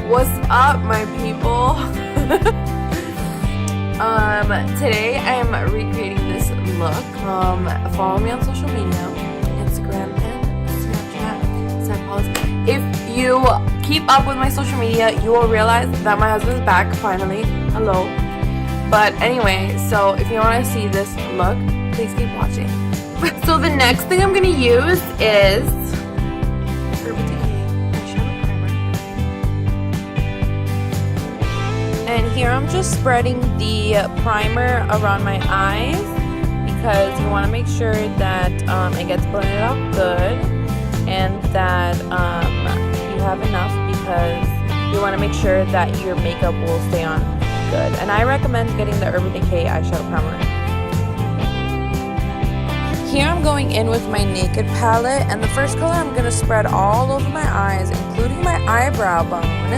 What's up, my people? Today I am recreating this look. Follow me on social media, Instagram and Snapchat. If you keep up with my social media, you will realize that my husband's back finally. Hello. But anyway, so if you want to see this look, please keep watching. So the next thing I'm going to use is and here I'm just spreading the primer around my eyes because you want to make sure that it gets blended out good and that you have enough, because you want to make sure that your makeup will stay on good. And I recommend getting the Urban Decay eyeshadow primer. Here I'm going in with my Naked palette, and the first color I'm going to spread all over my eyes, including my eyebrow bone,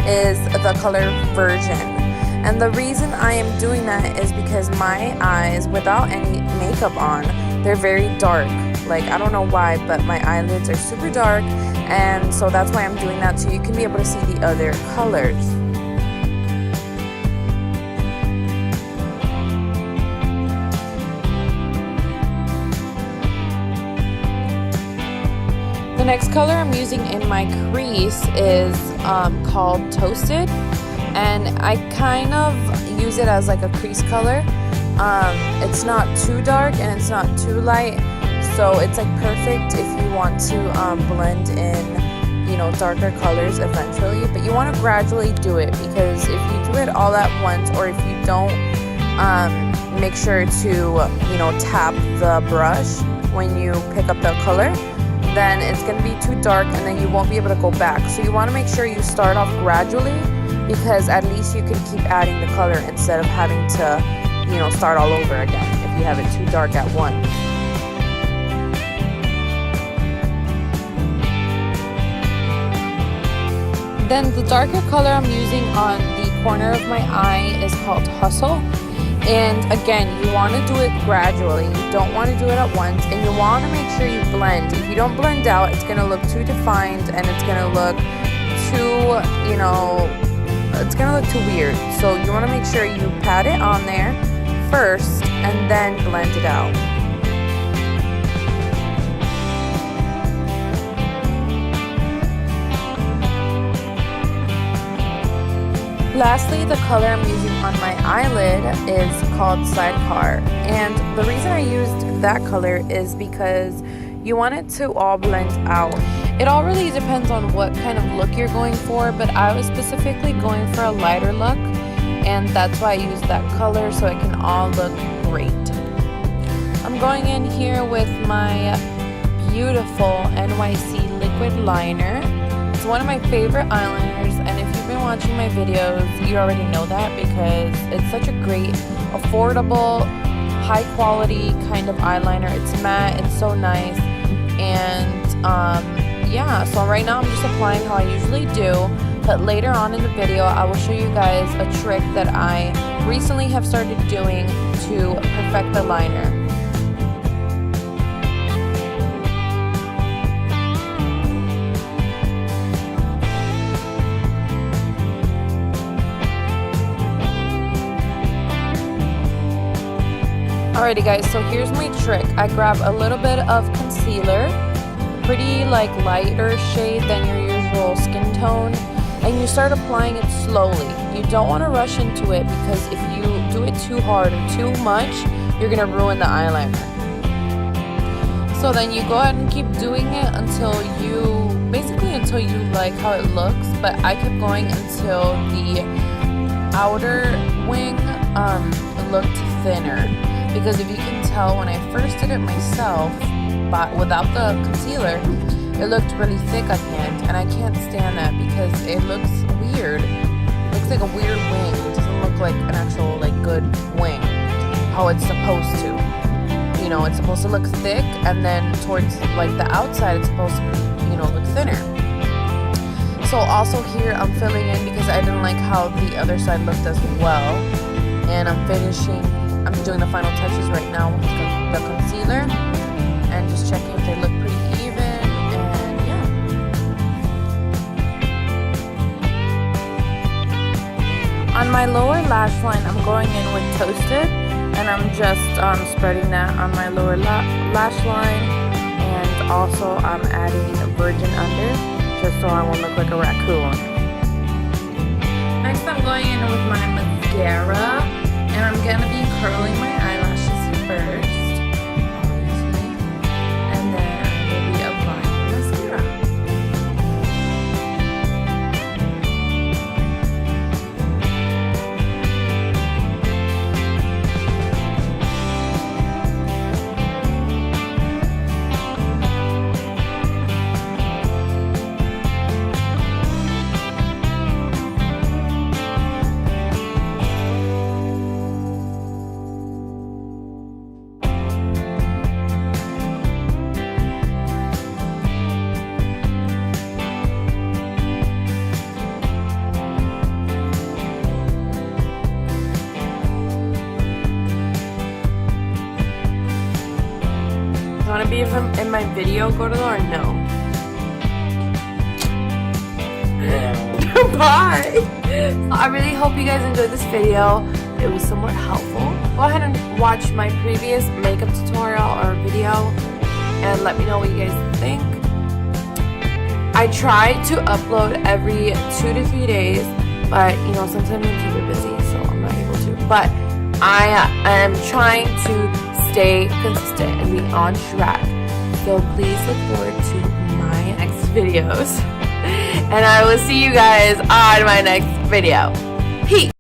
is the color Virgin. And the reason I am doing that is because my eyes, without any makeup on, they're very dark. Like, I don't know why, but my eyelids are super dark, and so that's why I'm doing that, so you can be able to see the other colors. The next color I'm using in my crease is called Toasted, and I kind of use it as like a crease color. It's not too dark and it's not too light, so it's like perfect if you want to blend in, you know, darker colors eventually. But you want to gradually do it, because if you do it all at once, or if you don't make sure to, you know, tap the brush when you pick up the color, then it's going to be too dark and then you won't be able to go back. So you want to make sure you start off gradually, because at least you can keep adding the color instead of having to, you know, start all over again if you have it too dark at once. Then the darker color I'm using on the corner of my eye is called Hustle. And again, you want to do it gradually. You don't want to do it at once, and you want to make sure you blend. If you don't blend out, it's going to look too defined and it's going to look too, you know, it's going to look too weird. So you want to make sure you pat it on there first and then blend it out. Lastly, the color I'm using on my eyelid is called Sidecar, and the reason I used that color is because you want it to all blend out. It all really depends on what kind of look you're going for, but I was specifically going for a lighter look, and that's why I used that color, so it can all look great. I'm going in here with my beautiful NYC liquid liner. It's one of my favorite eyeliners, and if you've been watching my videos, you already know that, because it's such a great, affordable, high quality kind of eyeliner. It's matte, it's so nice, and yeah, so right now I'm just applying how I usually do, but later on in the video I will show you guys a trick that I recently have started doing to perfect the liner. Alrighty guys, so here's my trick. I grab a little bit of concealer, pretty like lighter shade than your usual skin tone, and you start applying it slowly. You don't want to rush into it, because if you do it too hard or too much, you're going to ruin the eyeliner. So then you go ahead and keep doing it until you like how it looks, but I kept going until the outer wing looked thinner. Because if you can tell, when I first did it myself, but without the concealer, it looked really thick at the end, and I can't stand that because it looks weird. It looks like a weird wing. It doesn't look like an actual, like, good wing, how it's supposed to. You know, it's supposed to look thick, and then towards, like, the outside, it's supposed to, you know, look thinner. So also here, I'm filling in because I didn't like how the other side looked as well, and I'm doing the final touches right now with the concealer, and just checking if they look pretty even, and yeah. my lower lash line, I'm going in with Toasted, and I'm just spreading that on my lower lash line, and also I'm adding Virgin Under, just so I won't look like a raccoon. Next I'm going in with my mascara, and I'm going to be curling my eyelashes first. Want to be in my video, go to the or no? Bye! I really hope you guys enjoyed this video. It was somewhat helpful. Go ahead and watch my previous makeup tutorial or video and let me know what you guys think. I try to upload every 2 to 3 days, but you know, sometimes I'm super busy, so I'm not able to. But I am trying to stay consistent and be on track. So please look forward to my next videos. And I will see you guys on my next video. Peace!